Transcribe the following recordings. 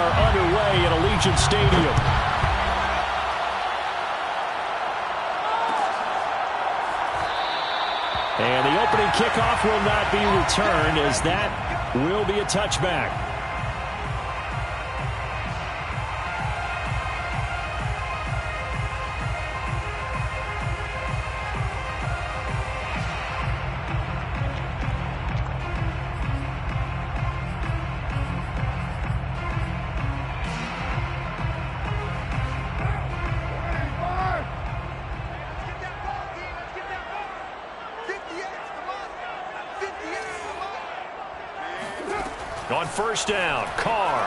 are underway at Allegiant Stadium. And the opening kickoff will not be returned, as that will be a touchback. On first down, Carr.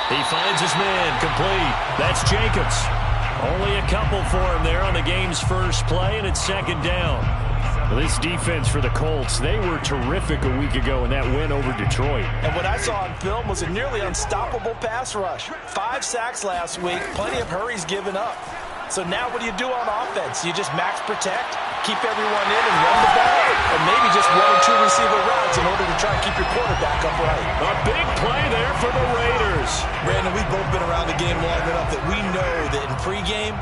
He finds his man, complete. That's Jacobs. Only a couple for him there on the game's first play, and it's second down. Well, this defense for the Colts, they were terrific a week ago in that win over Detroit. And what I saw on film was a nearly unstoppable pass rush. 5 sacks last week, plenty of hurries given up. So now what do you do on offense? You just max protect, keep everyone in and run the ball, or maybe just 1 or 2 receiver routes in order to try and keep your quarterback upright. A big play there for the Raiders. Brandon, we've both been around the game long enough that we know that in pregame,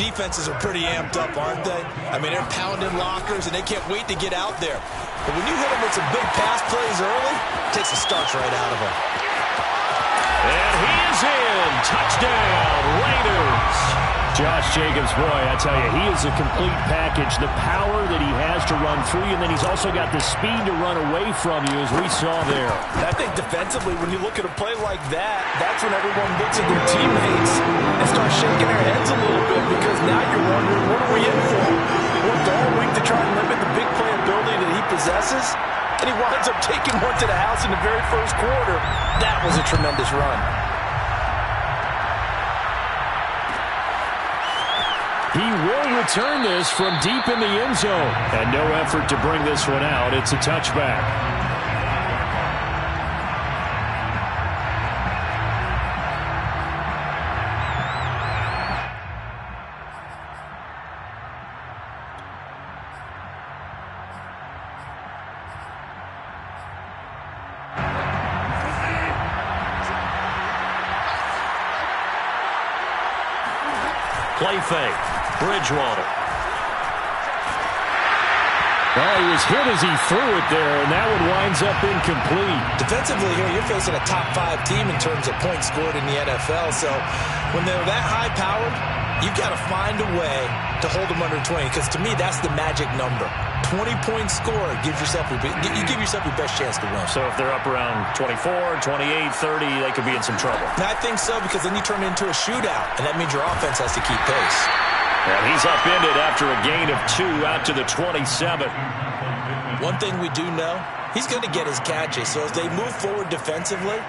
defenses are pretty amped up, aren't they? I mean, they're pounding lockers, and they can't wait to get out there. But when you hit them with some big pass plays early, it takes the starch right out of them. And he is in. Touchdown, Raiders. Josh Jacobs, boy, I tell you, he is a complete package. The power that he has to run free, and then he's also got the speed to run away from you, as we saw there. I think defensively, when you look at a play like that, that's when everyone looks at their teammates and starts shaking their heads a little bit, because now you're wondering, what are we in for? We worked all week to try and limit the big play ability that he possesses, and he winds up taking one to the house in the very first quarter. That was a tremendous run. He will return this from deep in the end zone. And no effort to bring this one out. It's a touchback. Play fake. Bridgewater. Well, he was hit as he threw it there, and that one winds up incomplete. Defensively here, you're facing a top 5 team in terms of points scored in the NFL. So when they're that high-powered, you've got to find a way to hold them under 20, because to me, that's the magic number. 20-point score gives yourself you give yourself your best chance to win. So if they're up around 24, 28, 30, they could be in some trouble. And I think so, because then you turn it into a shootout, and that means your offense has to keep pace. And he's upended after a gain of 2 out to the 27. One thing we do know, he's going to get his catches. So as they move forward defensively,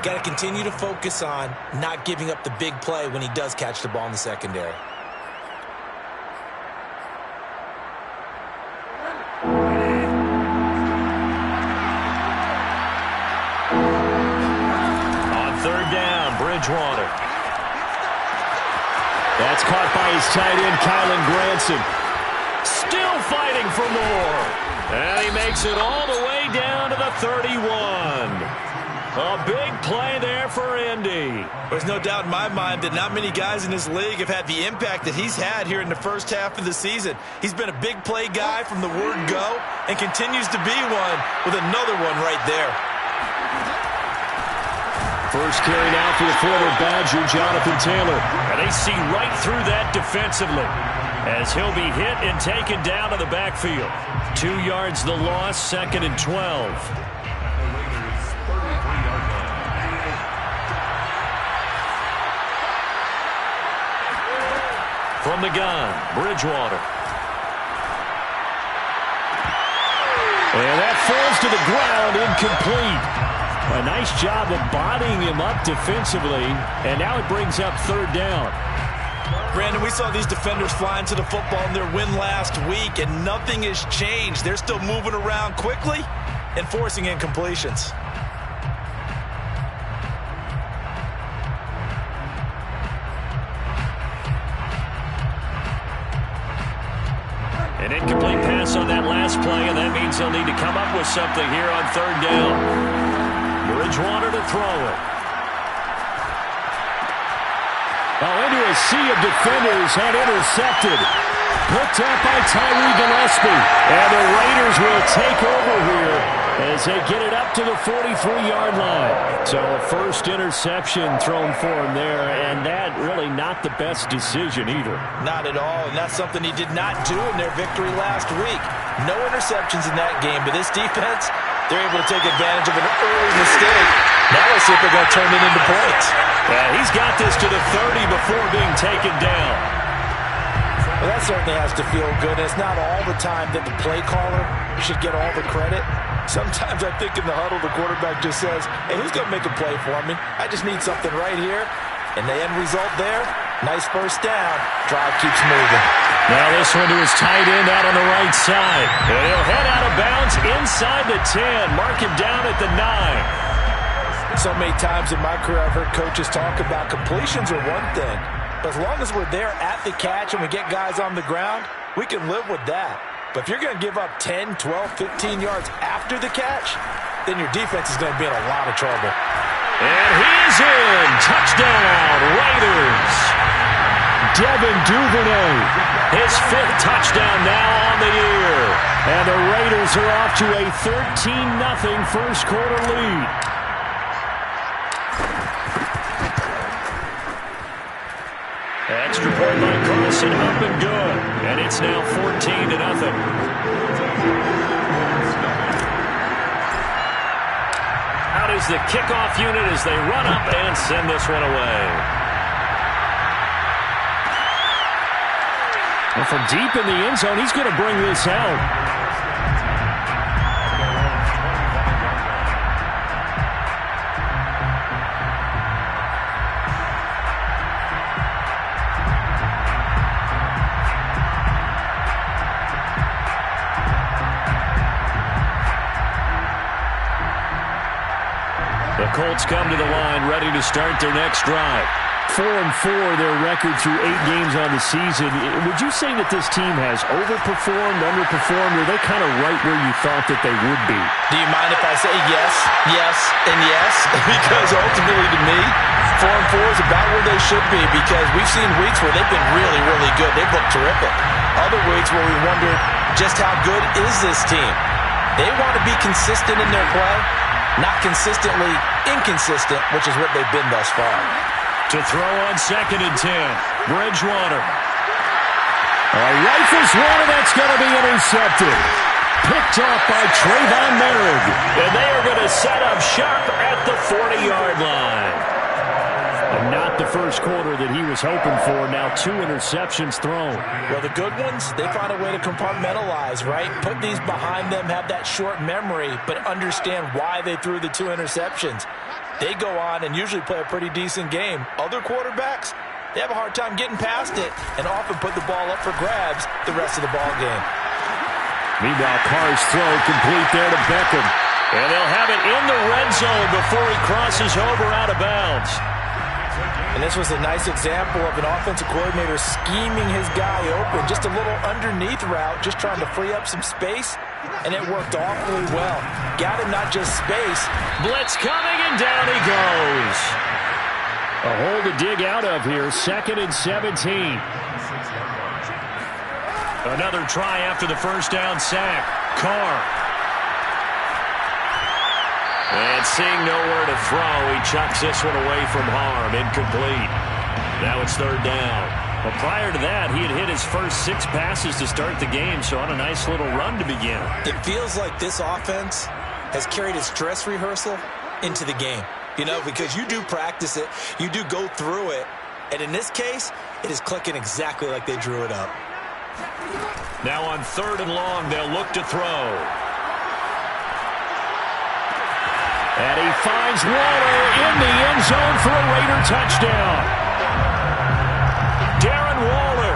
got to continue to focus on not giving up the big play when he does catch the ball in the secondary. On third down, Bridgewater. That's caught by his tight end, Kylen Granson. Still fighting for more. And he makes it all the way down to the 31. A big play there for Indy. There's no doubt in my mind that not many guys in this league have had the impact that he's had here in the first half of the season. He's been a big play guy from the word go and continues to be one with another one right there. First carry now for the former Badger, Jonathan Taylor. And they see right through that defensively, as he'll be hit and taken down to the backfield. 2 yards the loss, 2nd and 12. From the gun, Bridgewater. And that falls to the ground, incomplete. A nice job of bodying him up defensively, and now it brings up third down. Brandon, we saw these defenders flying to the football in their win last week, and nothing has changed. They're still moving around quickly and forcing incompletions. An incomplete pass on that last play, and that means they'll need to come up with something here on third down. Bridgewater to throw it. Oh, into a sea of defenders and intercepted. Picked up by Tyree Gillespie. And the Raiders will take over here as they get it up to the 43-yard line. So a first interception thrown for him there, and that really not the best decision either. Not at all, and that's something he did not do in their victory last week. No interceptions in that game, but this defense, they're able to take advantage of an early mistake. Now let's see if they're going to turn it into points. Yeah, he's got this to the 30 before being taken down. Well, that certainly has to feel good. And it's not all the time that the play caller should get all the credit. Sometimes I think in the huddle, the quarterback just says, hey, who's going to make a play for me? I just need something right here. And the end result there, nice first down. Drive keeps moving. Now this one to his tight end out on the right side. And he'll head out of bounds inside the 10. Mark him down at the 9. So many times in my career I've heard coaches talk about completions are one thing. But as long as we're there at the catch and we get guys on the ground, we can live with that. But if you're going to give up 10, 12, 15 yards after the catch, then your defense is going to be in a lot of trouble. And he's in. Touchdown, Raiders. Devin Duvernay, his 5th touchdown now on the year. And the Raiders are off to a 13-0 first quarter lead. Extra point by Carlson, up and good. And it's now 14-0. Out is the kickoff unit as they run up and send this one away. And from deep in the end zone, he's going to bring this out. The Colts come to the line, ready to start their next drive. 4-4, their record through 8 games on the season. Would you say that this team has overperformed, underperformed, or are they kind of right where you thought that they would be? Do you mind if I say yes, yes, and yes? Because ultimately to me, 4-4 is about where they should be because we've seen weeks where they've been really, really good. They've looked terrific. Other weeks where we wondered just how good is this team. They want to be consistent in their play. Not consistently inconsistent, which is what they've been thus far. To throw on 2nd and 10. Bridgewater. Rifles one, and that's going to be intercepted. Picked off by Trayvon Merrick. And they are going to set up shop at the 40-yard line. And not the first quarter that he was hoping for. Now 2 interceptions thrown. Well, the good ones, they find a way to compartmentalize, right? Put these behind them, have that short memory, but understand why they threw the 2 interceptions. They go on and usually play a pretty decent game. Other quarterbacks, they have a hard time getting past it and often put the ball up for grabs the rest of the ball game. Meanwhile, Carr's throw complete there to Beckham. And they'll have it in the red zone before he crosses over out of bounds. And this was a nice example of an offensive coordinator scheming his guy open. Just a little underneath route, just trying to free up some space. And it worked awfully well. Got him not just space. Blitz coming, and down he goes. A hole to dig out of here. 2nd and 17. Another try after the first down sack. Carr. And seeing nowhere to throw, he chucks this one away from harm. Incomplete. Now it's 3rd down. Well, prior to that, he had hit his first 6 passes to start the game, so on a nice little run to begin. It feels like this offense has carried its dress rehearsal into the game. You know, because you do practice it, you do go through it, and in this case, it is clicking exactly like they drew it up. Now on 3rd and long, they'll look to throw. And he finds Waller in the end zone for a Raider touchdown. Darren Waller,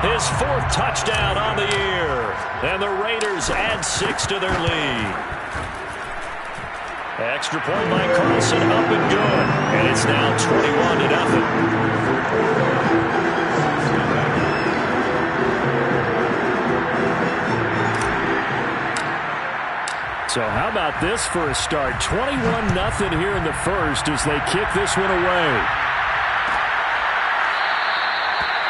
his 4th touchdown on the year. And the Raiders add 6 to their lead. Extra point by Carlson, up and good. And it's now 21-0. So how about this for a start? 21-0 here in the first as they kick this one away.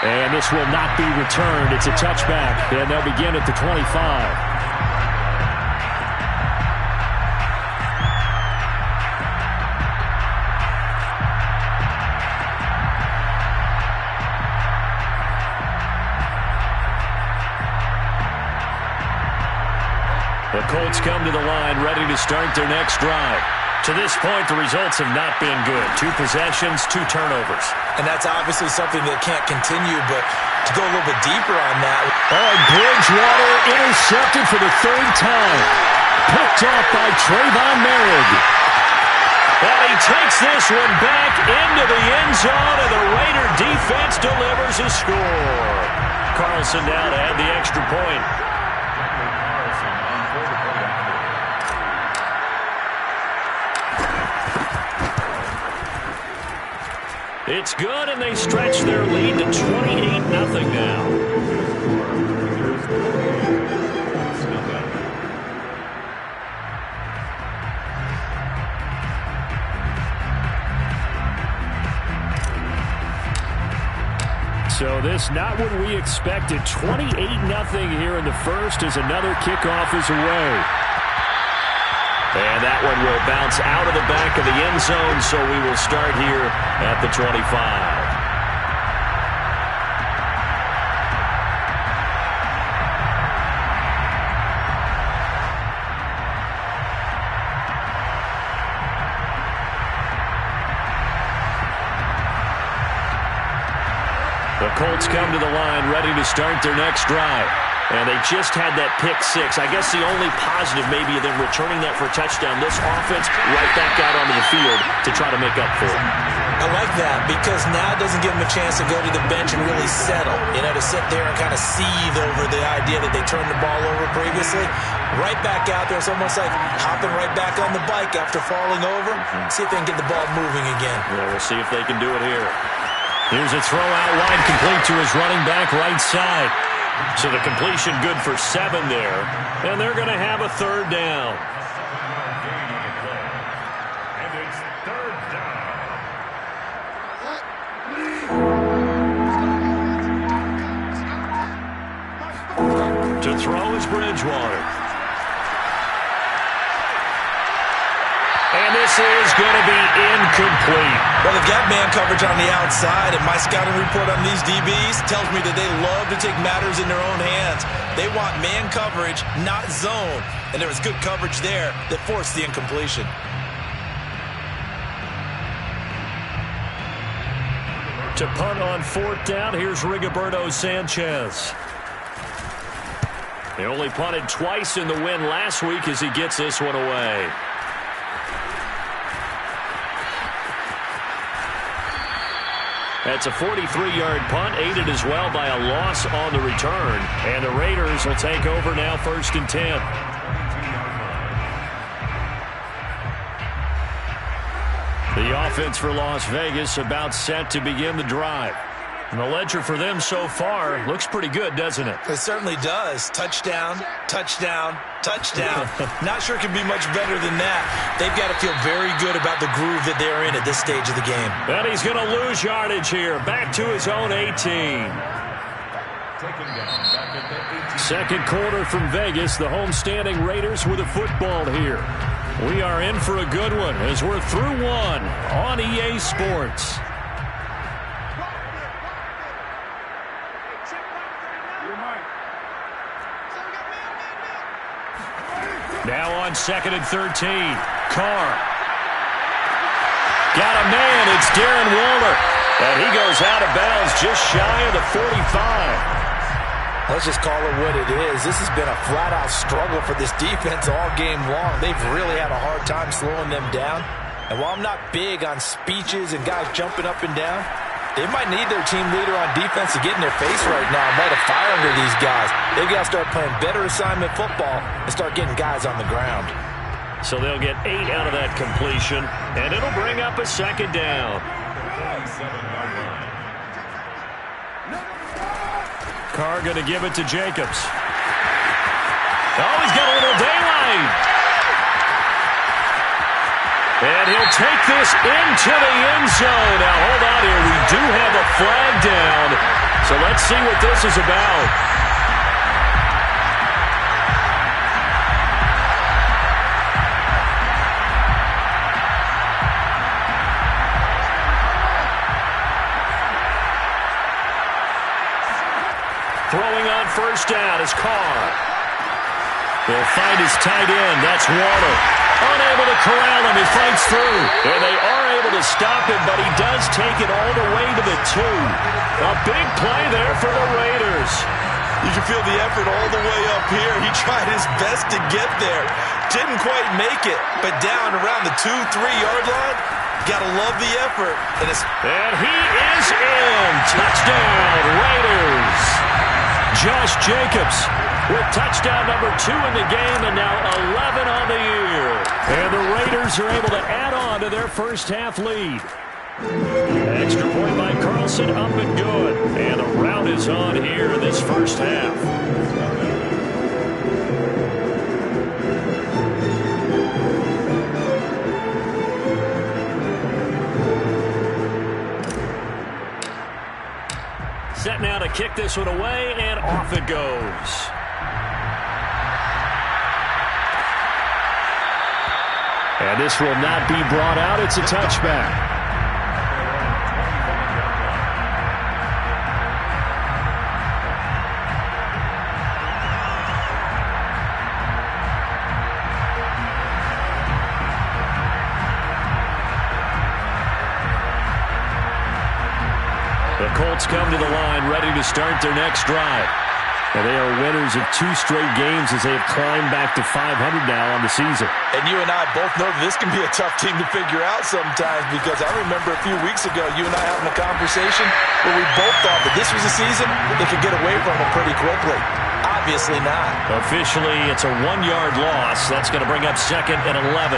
And this will not be returned. It's a touchback, and they'll begin at the 25. The Colts come to the line, ready to start their next drive. To this point, the results have not been good. 2 possessions, 2 turnovers. And that's obviously something that can't continue, but to go a little bit deeper on that. Oh, Bridgewater intercepted for the 3rd time. Picked off by Trayvon Merrick. And he takes this one back into the end zone, and the Raider defense delivers a score. Carlson now to add the extra point. It's good, and they stretch their lead to 28-0 now. So this not what we expected. 28-0 here in the first as another kickoff is away. And that one will bounce out of the back of the end zone, so we will start here at the 25. The Colts come to the line, ready to start their next drive. And they just had that pick 6. I guess the only positive maybe of them returning that for a touchdown. This offense right back out onto the field to try to make up for it. I like that because now it doesn't give them a chance to go to the bench and really settle. You know, to sit there and kind of seethe over the idea that they turned the ball over previously. Right back out there. It's almost like hopping right back on the bike after falling over. See if they can get the ball moving again. Yeah, we'll see if they can do it here. Here's a throw out wide, complete to his running back right side. So the completion good for 7 there. And they're going to have a 3rd down. And it's 3rd down. To throw is Bridgewater. And this is going to be incomplete. Well, they've got man coverage on the outside, and my scouting report on these DBs tells me that they love to take matters in their own hands. They want man coverage, not zone. And there was good coverage there that forced the incompletion. To punt on 4th down, here's Rigoberto Sanchez. They only punted twice in the win last week as he gets this one away. That's a 43-yard punt, aided as well by a loss on the return. And the Raiders will take over now 1st and 10. The offense for Las Vegas about set to begin the drive. And the ledger for them so far looks pretty good, doesn't it? It certainly does. Touchdown, touchdown, touchdown. Not sure it can be much better than that. They've got to feel very good about the groove that they're in at this stage of the game. And he's going to lose yardage here. Back to his own 18. Second quarter from Vegas. The homestanding Raiders with a football here. We are in for a good one as we're through one on EA Sports. Now on 2nd and 13. Carr. Got a man. It's Darren Waller. And he goes out of bounds just shy of the 45. Let's just call it what it is. This has been a flat-out struggle for this defense all game long. They've really had a hard time slowing them down. And while I'm not big on speeches and guys jumping up and down, they might need their team leader on defense to get in their face right now and light a fire under these guys. They've got to start playing better assignment football and start getting guys on the ground. So they'll get 8 out of that completion, and it'll bring up a 2nd down. Carr going to give it to Jacobs. Oh, he's got a little daylight. take this into the end zone. Now, hold on here. We do have a flag down. So let's see what this is about. Throwing on first down is Carr. He'll find his tight end. That's Water. Unable to corral him. He fights through. And they are able to stop him, but he does take it all the way to the 2. A big play there for the Raiders. You can feel the effort all the way up here. He tried his best to get there. Didn't quite make it, but down around the 2-3-yard line, gotta love the effort. And he is in. Touchdown, Raiders. Josh Jacobs with touchdown number 2 in the game, and now 11 on the year. And the Raiders are able to add on to their first half lead. Extra point by Carlson, up and good. And the rout is on here in this first half. Set now to kick this one away, and off it goes. And this will not be brought out. It's a touchback. The Colts come to the line, ready to start their next drive. And they are winners of 2 straight games as they have climbed back to 500 now on the season. And you and I both know that this can be a tough team to figure out sometimes, because I remember a few weeks ago you and I having a conversation where we both thought that this was a season they could get away from it pretty quickly. Obviously not. Officially, it's a 1-yard loss. That's going to bring up 2nd and 11.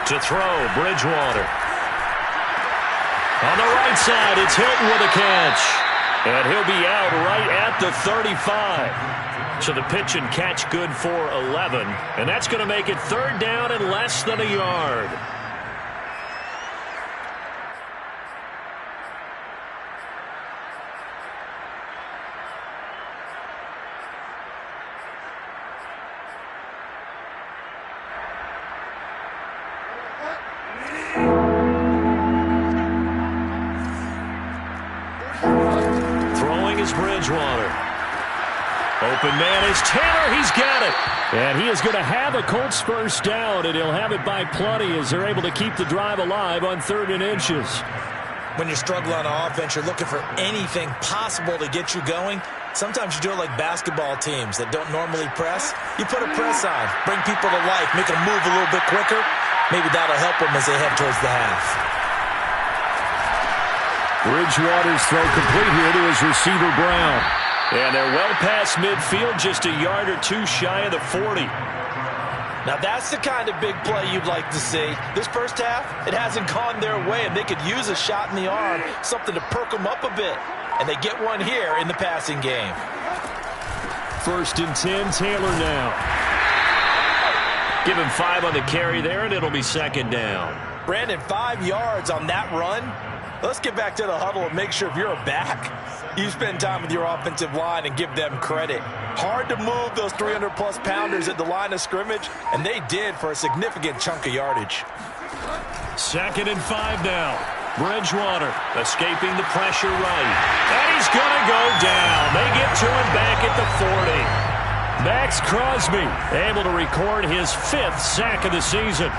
To throw, Bridgewater. On the right side, it's Hilton with a catch. And he'll be out right at the 35. So the pitch and catch good for 11. And that's going to make it 3rd down and less than a yard. Bridgewater. Open man is Taylor. He's got it. And he is going to have a Colts first down, and he'll have it by plenty as they're able to keep the drive alive on 3rd and inches. When you're struggling on offense, you're looking for anything possible to get you going. Sometimes you do it like basketball teams that don't normally press. You put a press on, bring people to life, make them move a little bit quicker. Maybe that'll help them as they head towards the half. Bridgewater's throw complete here to his receiver, Brown. And they're well past midfield, just a yard or 2 shy of the 40. Now that's the kind of big play you'd like to see. This first half, it hasn't gone their way, and they could use a shot in the arm, something to perk them up a bit. And they get one here in the passing game. 1st and 10, Taylor now. Give him 5 on the carry there, and it'll be 2nd down. Brandon, 5 yards on that run. Let's get back to the huddle and make sure if you're a back, you spend time with your offensive line and give them credit. Hard to move those 300-plus pounders at the line of scrimmage, and they did for a significant chunk of yardage. 2nd and 5 now. Bridgewater escaping the pressure right. And he's going to go down. They get to him back at the 40. Max Crosby able to record his 5th sack of the season.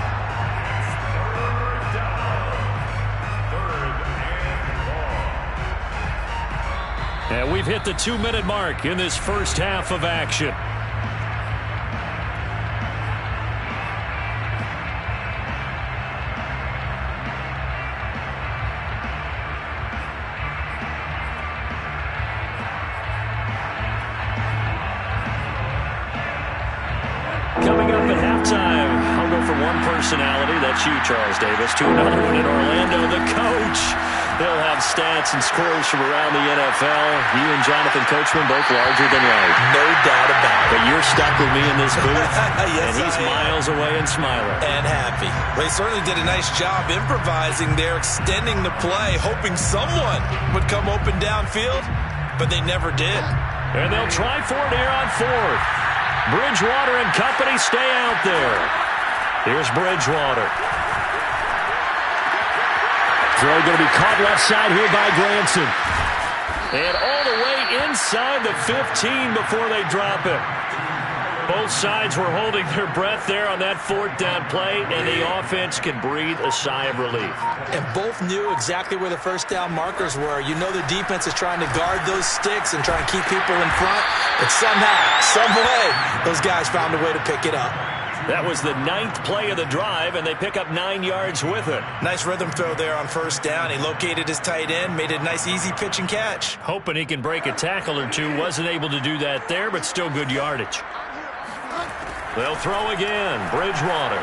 And we've hit the 2-minute mark in this first half of action. Coming up at halftime, I'll go from one personality, that's you, Charles Davis, to another one in Orlando, the coach. They'll have stats and scores from around the NFL. You and Jonathan Coachman both larger than life. No doubt about it. But you're stuck with me in this booth, Yes, and he's miles away and smiling. And happy. Well, he certainly did a nice job improvising there, extending the play, hoping someone would come open downfield, but they never did. And they'll try for it here on fourth. Bridgewater and company stay out there. Here's Bridgewater. Throw going to be caught left side here by Granson. And all the way inside the 15 before they drop it. Both sides were holding their breath there on that fourth down play, and the offense can breathe a sigh of relief. And both knew exactly where the first down markers were. You know the defense is trying to guard those sticks and try and keep people in front. But somehow, some way, those guys found a way to pick it up. That was the 9th play of the drive, and they pick up 9 yards with it. Nice rhythm throw there on first down. He located his tight end, made it a nice easy pitch and catch. Hoping he can break a tackle or two. Wasn't able to do that there, but still good yardage. They'll throw again. Bridgewater.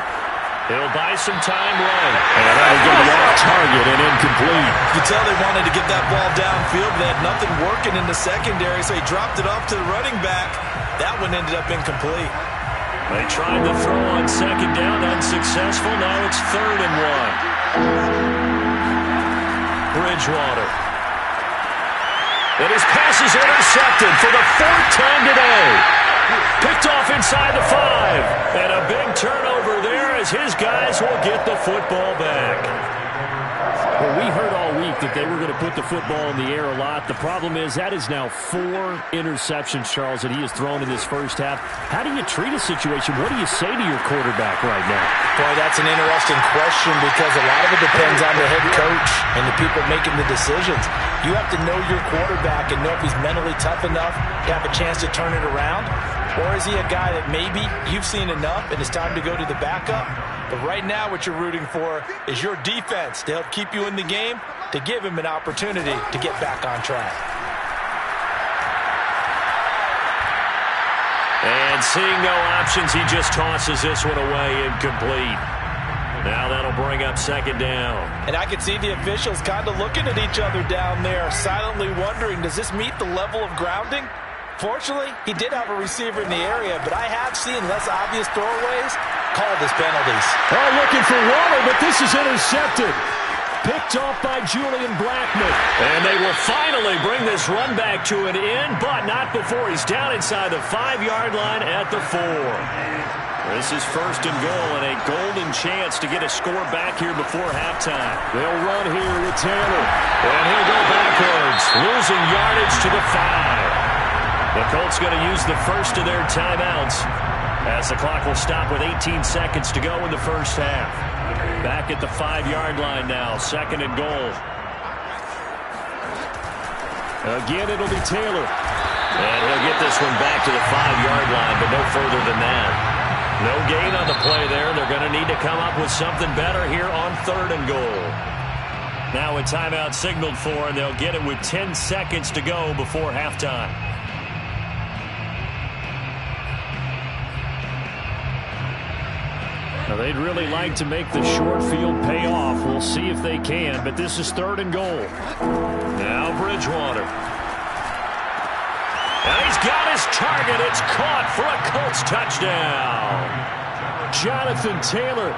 He'll buy some time right. And that'll get him off target and incomplete. You could tell they wanted to get that ball downfield. They had nothing working in the secondary, so he dropped it off to the running back. That one ended up incomplete. They tried to throw on second down, unsuccessful. Now it's 3rd and 1. Bridgewater. And his pass is intercepted for the 4th time today. Picked off inside the 5. And a big turnover there as his guys will get the football back. Well, we heard all week that they were going to put the football in the air a lot. The problem is that is now 4 interceptions, Charles, that he has thrown in this first half. How do you treat a situation? What do you say to your quarterback right now? Boy, that's an interesting question because a lot of it depends on the head coach and the people making the decisions. You have to know your quarterback and know if he's mentally tough enough to have a chance to turn it around, or is he a guy that maybe you've seen enough and it's time to go to the backup? But right now what you're rooting for is your defense to help keep you in the game, to give him an opportunity to get back on track. And seeing no options, he just tosses this one away, incomplete. Now that'll bring up second down. And I can see the officials kind of looking at each other down there, silently wondering, does this meet the level of grounding? Fortunately, he did have a receiver in the area, but I have seen less obvious throwaways called as penalties. Oh, looking for Waller, but this is intercepted. Picked off by Julian Blackmon. And they will finally bring this run back to an end, but not before he's down inside the 5-yard line at the 4. This is 1st and goal and a golden chance to get a score back here before halftime. They'll run here with Taylor. And he'll go backwards, losing yardage to the 5. The Colts going to use the first of their timeouts as the clock will stop with 18 seconds to go in the first half. Back at the 5-yard line now, 2nd and goal. Again, it'll be Taylor. And he'll get this one back to the 5-yard line, but no further than that. No gain on the play there. They're going to need to come up with something better here on 3rd and goal. Now a timeout signaled for, and they'll get it with 10 seconds to go before halftime. Now, they'd really like to make the short field pay off. We'll see if they can, but this is 3rd and goal. Now Bridgewater. And he's got his target. It's caught for a Colts touchdown. Jonathan Taylor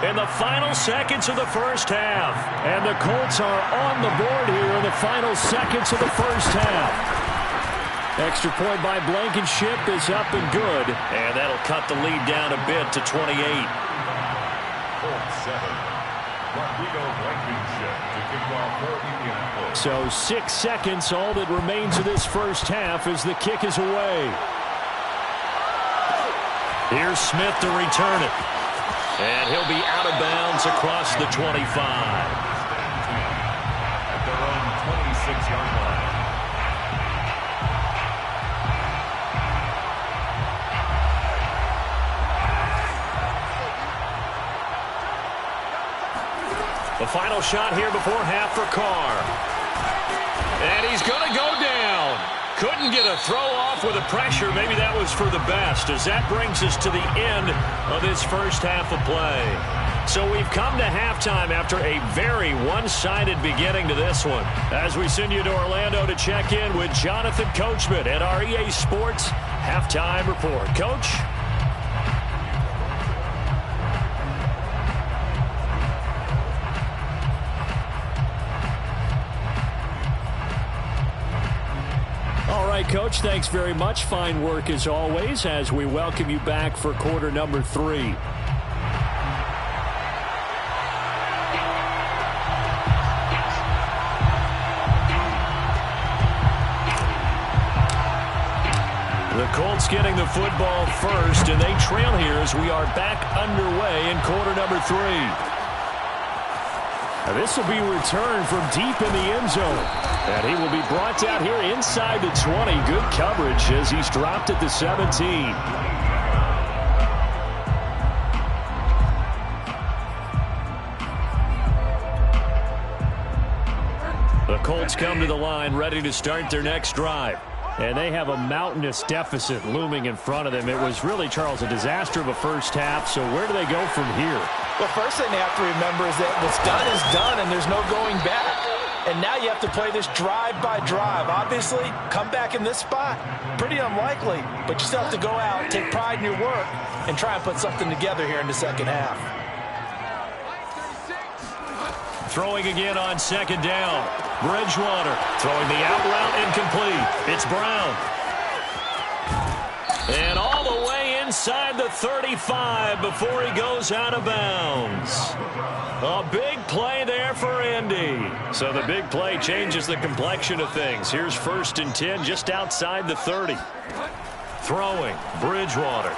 in the final seconds of the first half. And the Colts are on the board here in the final seconds of the first half. Extra point by Blankenship is up and good. And that'll cut the lead down a bit to 28. 4-7. Rodrigo Blankenship to kick off for Indianapolis. So 6 seconds, all that remains of this first half as the kick is away. Here's Smith to return it. And he'll be out of bounds across the 25. At their own 26-yard line. The final shot here before half for Carr. And he's going to go down. Couldn't get a throw off with the pressure. Maybe that was for the best, as that brings us to the end of this first half of play. So we've come to halftime after a very one-sided beginning to this one. As we send you to Orlando to check in with Jonathan Coachman at our EA Sports Halftime Report. Coach? All right, Coach, thanks very much. Fine work as always as we welcome you back for quarter number 3. The Colts getting the football first, and they trail here as we are back underway in quarter number 3. This will be returned from deep in the end zone. And he will be brought down here inside the 20. Good coverage as he's dropped at the 17. The Colts come to the line ready to start their next drive. And they have a mountainous deficit looming in front of them. It was really, Charles, a disaster of a first half. So where do they go from here? Well, first thing they have to remember is that what's done is done, and there's no going back. And now you have to play this drive by drive. Obviously, come back in this spot, pretty unlikely. But you still have to go out, take pride in your work, and try and put something together here in the second half. Throwing again on second down. Bridgewater throwing the out route incomplete. It's Brown. And all the way inside the 35 before he goes out of bounds. A big play there for Indy. So the big play changes the complexion of things. Here's 1st and 10 just outside the 30. Throwing, Bridgewater.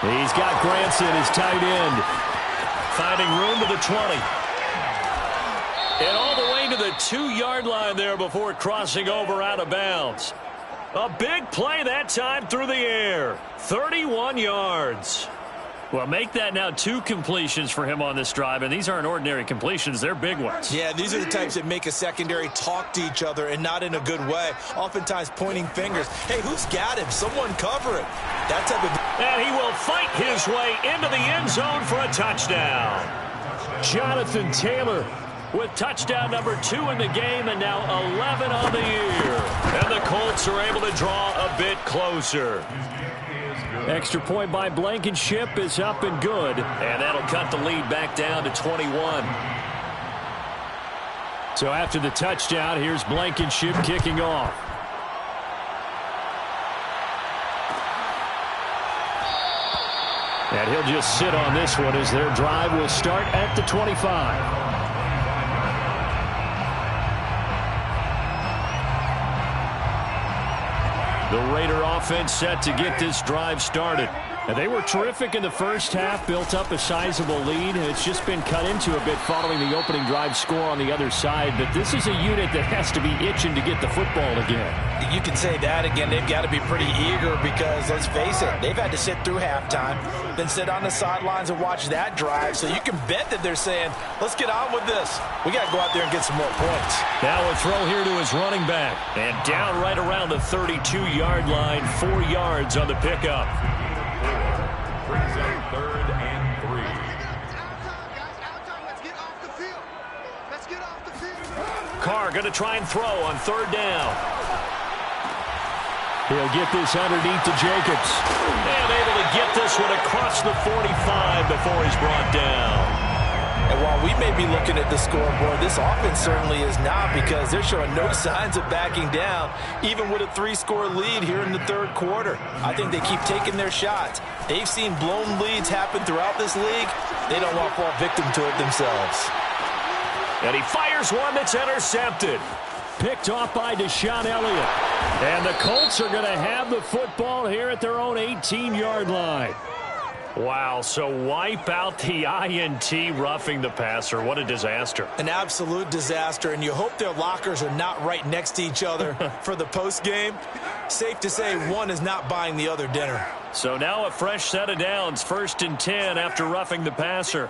He's got Granson, his tight end. Finding room to the 20. And all the way to the 2-yard line there before crossing over out of bounds. A big play that time through the air. 31 yards. Well, make that now 2 completions for him on this drive, and these aren't ordinary completions. They're big ones. Yeah, these are the types that make a secondary talk to each other and not in a good way. Oftentimes pointing fingers. Hey, who's got him? Someone cover it. That type of... And he will fight his way into the end zone for a touchdown. Jonathan Taylor with touchdown number 2 in the game and now 11 on the year. And the Colts are able to draw a bit closer. Extra point by Blankenship is up and good. And that'll cut the lead back down to 21. So after the touchdown, here's Blankenship kicking off. And he'll just sit on this one as their drive will start at the 25. The Raider offense set to get this drive started. And they were terrific in the first half, built up a sizable lead. It's just been cut into a bit following the opening drive score on the other side. But this is a unit that has to be itching to get the football again. You can say that again. They've got to be pretty eager because, let's face it, they've had to sit through halftime, then sit on the sidelines and watch that drive. So you can bet that they're saying, let's get on with this. We got to go out there and get some more points. Now a throw here to his running back. And down right around the 32-yard line, 4 yards on the pickup. Brings up 3rd and 3. Carr going to try and throw on 3rd down. He'll get this underneath to Jacobs. And able to get this one across the 45 before he's brought down. And while we may be looking at the scoreboard, this offense certainly is not, because they're showing no signs of backing down, even with a 3-score lead here in the 3rd quarter. I think they keep taking their shots. They've seen blown leads happen throughout this league. They don't want to fall victim to it themselves. And he fires one that's intercepted. Picked off by Deshaun Elliott. And the Colts are going to have the football here at their own 18-yard line. Wow, so wipe out the INT roughing the passer. What a disaster. An absolute disaster, and you hope their lockers are not right next to each other for the postgame. Safe to say one is not buying the other dinner. So now a fresh set of downs, 1st and 10 after roughing the passer.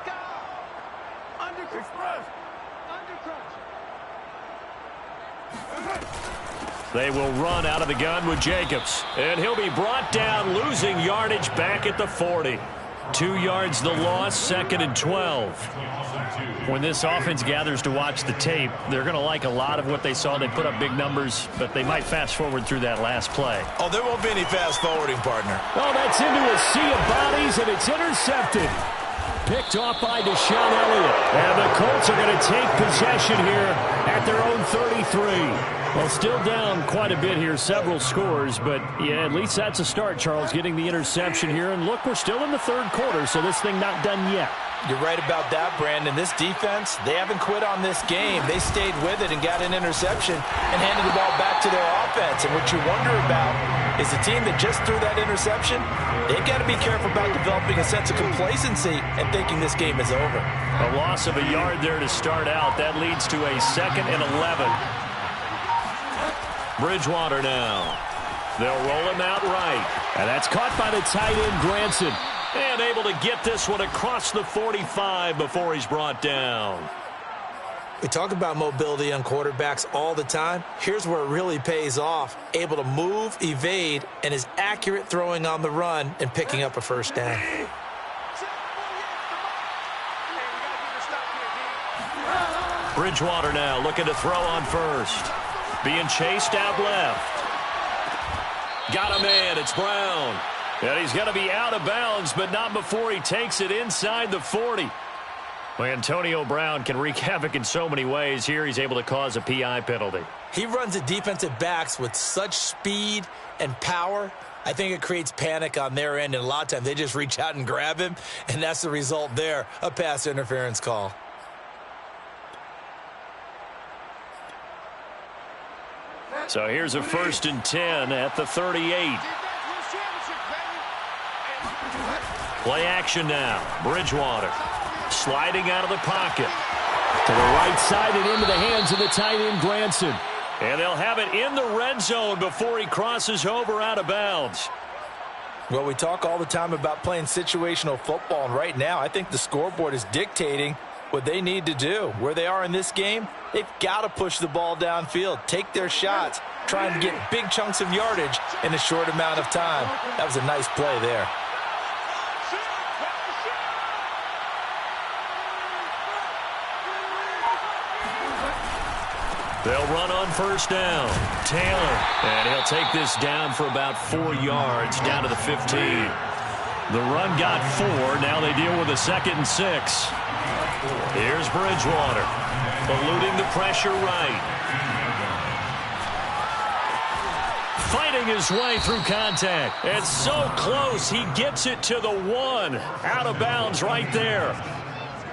They will run out of the gun with Jacobs. And he'll be brought down, losing yardage back at the 40. 2 yards the loss, 2nd and 12. When this offense gathers to watch the tape, they're going to like a lot of what they saw. They put up big numbers, but they might fast forward through that last play. Oh, there won't be any fast forwarding, partner. Oh, that's into a sea of bodies, and it's intercepted. Picked off by Deshaun Elliott. And the Colts are going to take possession here at their own 33. Well, still down quite a bit here, several scores, but yeah, at least that's a start, Charles, getting the interception here. And look, we're still in the third quarter, so this thing not done yet. You're right about that, Brandon. This defense, they haven't quit on this game. They stayed with it and got an interception and handed the ball back to their offense. And what you wonder about is the team that just threw that interception, they've got to be careful about developing a sense of complacency and thinking this game is over. A loss of a yard there to start out. That leads to a 2nd and 11. Bridgewater now. They'll roll him out right. And that's caught by the tight end, Granson. And able to get this one across the 45 before he's brought down. We talk about mobility on quarterbacks all the time. Here's where it really pays off. Able to move, evade, and is accurate throwing on the run and picking up a first down. Bridgewater now looking to throw on first. Being chased out left. Got a man. It's Brown. And he's going to be out of bounds, but not before he takes it inside the 40. Well, Antonio Brown can wreak havoc in so many ways. Here he's able to cause a PI penalty. He runs at defensive backs with such speed and power. I think it creates panic on their end, and a lot of times they just reach out and grab him, and that's the result there, a pass interference call. So here's a 1st and 10 at the 38. Play action now. Bridgewater sliding out of the pocket. To the right side and into the hands of the tight end, Granson. And they'll have it in the red zone before he crosses over out of bounds. Well, we talk all the time about playing situational football, and right now I think the scoreboard is dictating what they need to do. Where they are in this game, they've got to push the ball downfield, take their shots, try and get big chunks of yardage in a short amount of time. That was a nice play there. They'll run on first down. Taylor. And he'll take this down for about 4 yards down to the 15. The run got 4. Now they deal with a 2nd and 6. Here's Bridgewater. Eluding the pressure right. Fighting his way through contact. It's so close. He gets it to the 1. Out of bounds right there.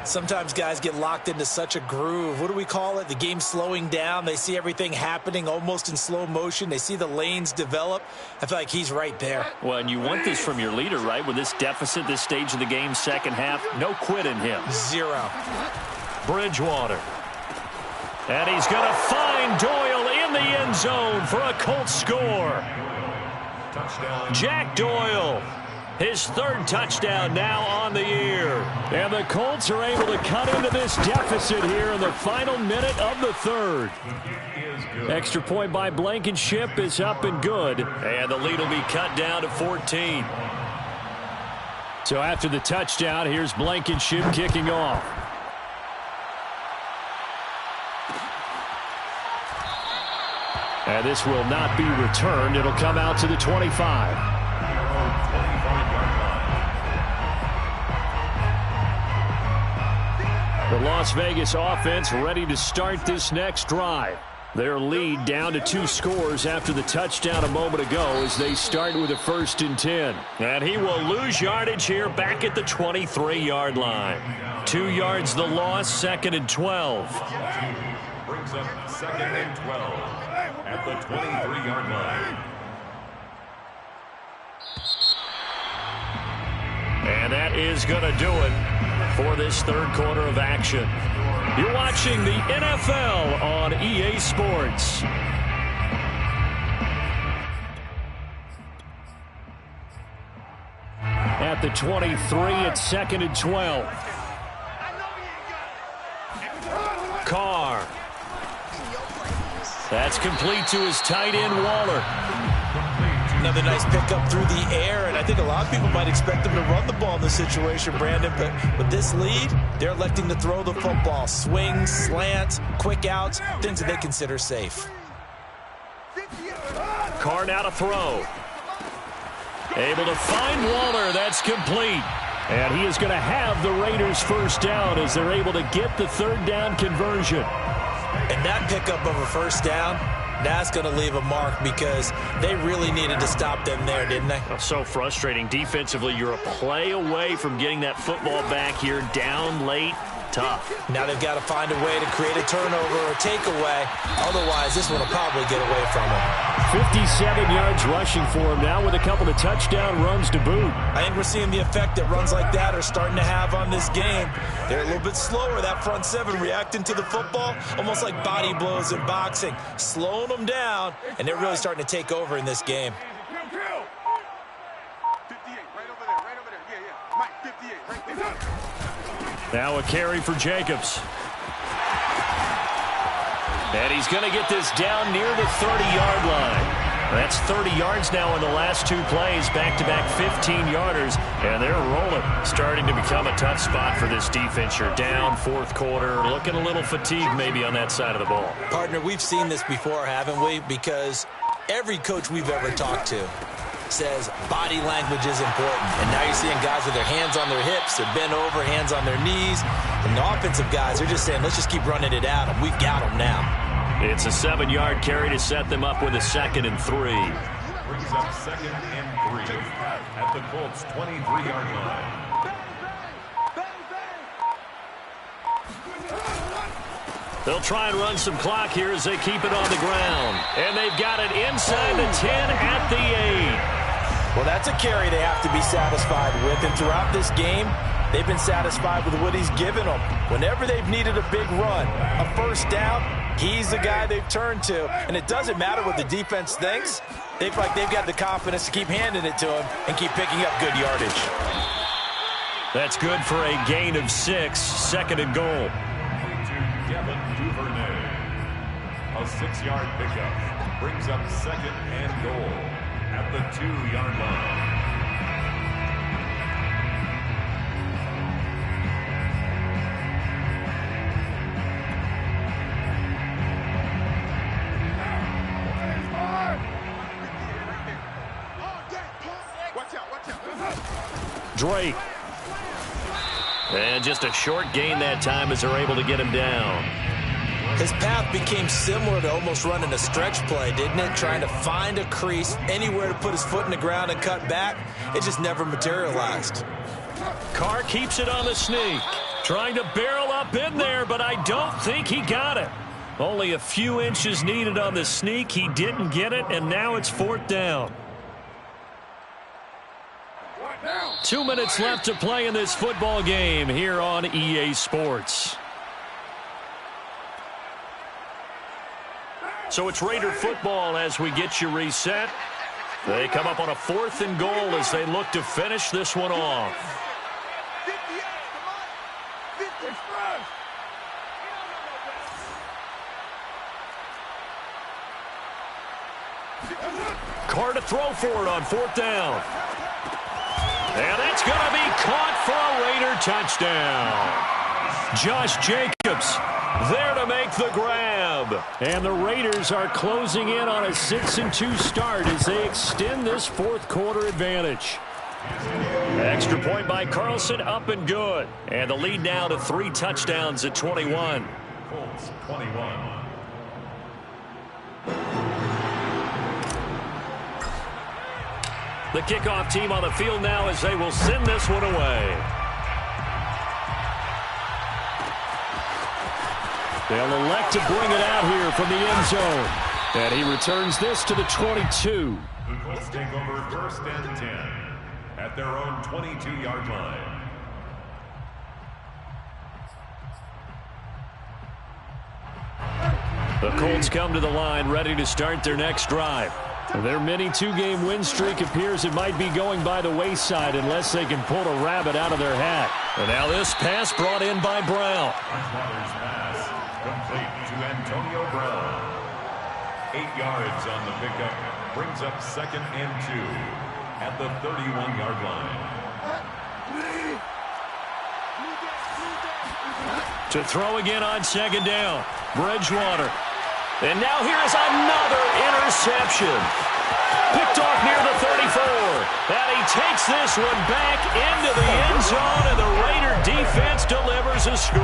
Sometimes guys get locked into such a groove. What do we call it? The game's slowing down. They see everything happening almost in slow motion. They see the lanes develop. I feel like he's right there. Well, and you want this from your leader, right? With this deficit, this stage of the game, second half, no quit in him. 0. Bridgewater. And he's going to find Doyle in the end zone for a Colts score. Touchdown. Jack Doyle. His 3rd touchdown now on the year. And the Colts are able to cut into this deficit here in the final minute of the 3rd. Extra point by Blankenship is up and good. And the lead will be cut down to 14. So after the touchdown, here's Blankenship kicking off. And this will not be returned. It'll come out to the 25. The Las Vegas offense ready to start this next drive. Their lead down to 2 scores after the touchdown a moment ago as they start with a 1st and 10. And he will lose yardage here back at the 23-yard line. 2 yards the loss, 2nd and 12. Brings up 2nd and 12 at the 23-yard line. And that is going to do it for this 3rd quarter of action. You're watching the NFL on EA Sports. At the 23, it's 2nd and 12. Carr. That's complete to his tight end, Waller. Another nice pickup through the air, and I think a lot of people might expect them to run the ball in this situation, Brandon, but with this lead, they're electing to throw the football. Swings, slants, quick outs, things that they consider safe. Carr now to throw. Able to find Waller. That's complete. And he is going to have the Raiders first down as they're able to get the third down conversion. And that pickup of a first down, that's going to leave a mark because they really needed to stop them there, didn't they? Oh, so frustrating. Defensively, you're a play away from getting that football back here down late. Tough. Now they've got to find a way to create a turnover or takeaway. Otherwise, this one will probably get away from them. 57 yards rushing for him now with a couple of touchdown runs to boot. I think we're seeing the effect that runs like that are starting to have on this game. They're a little bit slower, that front seven, reacting to the football, almost like body blows in boxing, slowing them down, and they're really starting to take over in this game. 58, right over there. Yeah. Mike, 58, right there. Now a carry for Jacobs. And he's going to get this down near the 30-yard line. That's 30 yards now in the last two plays, back-to-back 15-yarders, and they're rolling. Starting to become a tough spot for this defense. You're down fourth quarter, looking a little fatigued maybe on that side of the ball. Partner, we've seen this before, haven't we? Because every coach we've ever talked to says body language is important. And now you're seeing guys with their hands on their hips, they're bent over, hands on their knees. And the offensive guys, they're just saying, let's just keep running it at them. We've got them now. It's a 7-yard carry to set them up with a 2nd and 3. Brings up 2nd and 3 at the Colts' 23-yard line. They'll try and run some clock here as they keep it on the ground. And they've got it inside the 10 at the 8. Well, that's a carry they have to be satisfied with. And throughout this game, they've been satisfied with what he's given them. Whenever they've needed a big run, a first down, he's the guy they've turned to. And it doesn't matter what the defense thinks. They feel like they've got the confidence to keep handing it to him and keep picking up good yardage. That's good for a gain of 6, 2nd and goal. Devin Duvernay. A 6-yard pickup brings up 2nd and goal at the 2-yard line. Drake. And just a short gain that time as they're able to get him down. His path became similar to almost running a stretch play, didn't it? Trying to find a crease, anywhere to put his foot in the ground and cut back. It just never materialized. Carr keeps it on the sneak. Trying to barrel up in there, but I don't think he got it. Only a few inches needed on the sneak. He didn't get it, and now it's 4th down. 2 minutes left to play in this football game here on EA Sports. So it's Raider football as we get you reset. They come up on a 4th and goal as they look to finish this one off. Carr to throw for it on 4th down. And that's going to be caught for a Raider touchdown. Josh Jacobs there to make the grab. And the Raiders are closing in on a 6-2 start as they extend this fourth quarter advantage. Extra point by Carlson, up and good. And the lead now to 3 touchdowns at 21. Colts 21. The kickoff team on the field now as they will send this one away. They'll elect to bring it out here from the end zone. And he returns this to the 22. The Colts take over 1st and 10 at their own 22-yard line. The Colts come to the line ready to start their next drive. Their mini 2-game win streak appears it might be going by the wayside unless they can pull a rabbit out of their hat. And now this pass brought in by Brown. Pass complete to Antonio Brown. 8 yards on the pickup. Brings up 2nd and 2 at the 31-yard line. To throw again on 2nd down. Bridgewater. And now here is another interception. Picked off near the 34. And he takes this one back into the end zone, and the Raider defense delivers a score.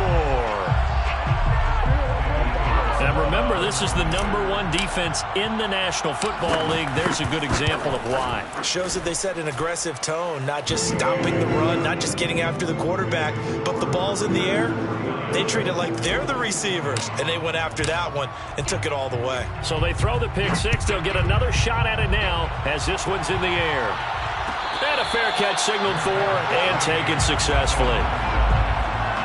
Now remember, this is the #1 defense in the National Football League. There's a good example of why. Shows that they set an aggressive tone, not just stopping the run, not just getting after the quarterback, but the ball's in the air. They treat it like they're the receivers, and they went after that one and took it all the way. So they throw the pick six. They'll get another shot at it now as this one's in the air. And a fair catch signaled for and taken successfully.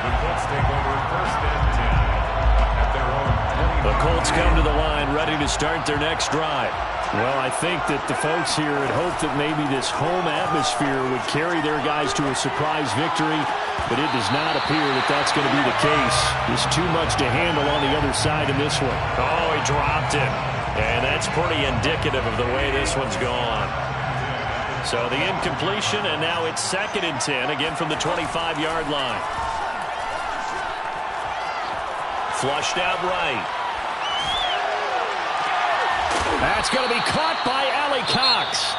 The Colts take over 1st and 10 at their own 20. The Colts come to the line ready to start their next drive. Well, I think that the folks here had hoped that maybe this home atmosphere would carry their guys to a surprise victory, but it does not appear that that's going to be the case. There's too much to handle on the other side in this one. Oh, he dropped it. And that's pretty indicative of the way this one's gone. So the incompletion, and now it's 2nd and 10, again from the 25-yard line. Flushed out right. That's going to be caught by Allie Cox.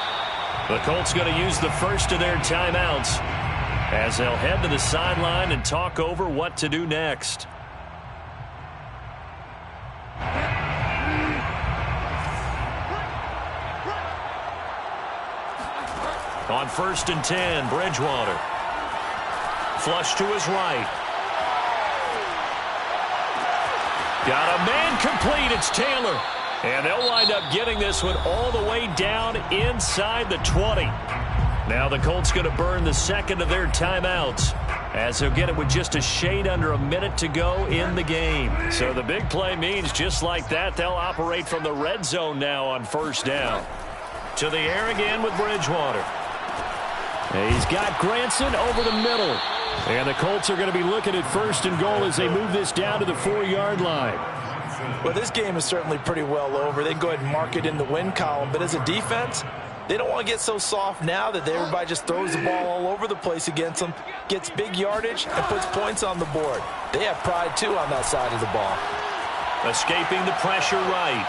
The Colts going to use the first of their timeouts as they'll head to the sideline and talk over what to do next. On 1st and 10, Bridgewater. Flush to his right. Got a man complete. It's Taylor. And they'll wind up getting this one all the way down inside the 20. Now the Colts going to burn the 2nd of their timeouts as they'll get it with just a shade under a minute to go in the game. So the big play means just like that, they'll operate from the red zone now on 1st down. To the air again with Bridgewater. He's got Granson over the middle. And the Colts are going to be looking at 1st and goal as they move this down to the 4-yard line. Well, this game is certainly pretty well over. They can go ahead and mark it in the win column. But as a defense, they don't want to get so soft now that everybody just throws the ball all over the place against them, gets big yardage, and puts points on the board. They have pride, too, on that side of the ball. Escaping the pressure right.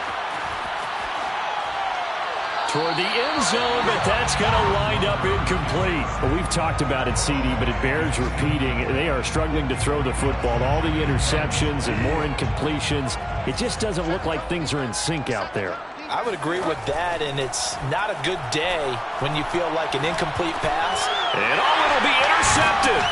Toward the end zone, but that's going to wind up incomplete. Well, we've talked about it, CD, but it bears repeating. They are struggling to throw the football. All the interceptions and more incompletions. It just doesn't look like things are in sync out there. I would agree with that, and it's not a good day when you feel like an incomplete pass. And it'll be intercepted.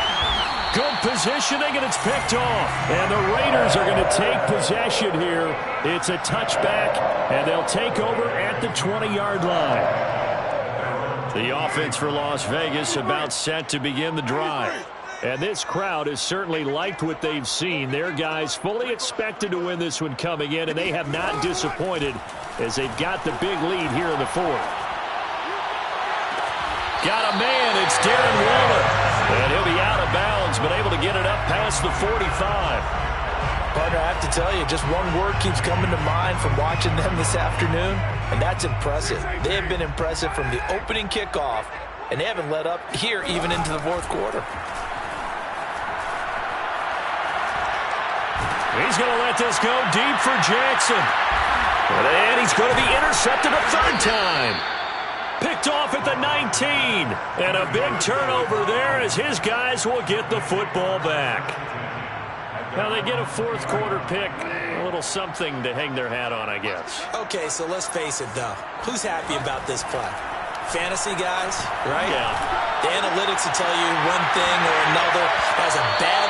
Good positioning, and it's picked off. And the Raiders are going to take possession here. It's a touchback, and they'll take over at the 20-yard line. The offense for Las Vegas about set to begin the drive. And this crowd has certainly liked what they've seen. Their guys fully expected to win this one coming in, and they have not disappointed as they've got the big lead here in the 4th. Got a man. It's Darren Waller. And he'll be out of bounds, but able to get it up past the 45. Partner, I have to tell you, just one word keeps coming to mind from watching them this afternoon, and that's impressive. They have been impressive from the opening kickoff, and they haven't let up here even into the 4th quarter. He's going to let this go deep for Jackson. And he's going to be intercepted a 3rd time. Picked off at the 19. And a big turnover there as his guys will get the football back. Now they get a 4th quarter pick. A little something to hang their hat on, I guess. Okay, so let's face it, though. Who's happy about this play? Fantasy guys, right? Yeah. The analytics will tell you one thing or another. Has a bad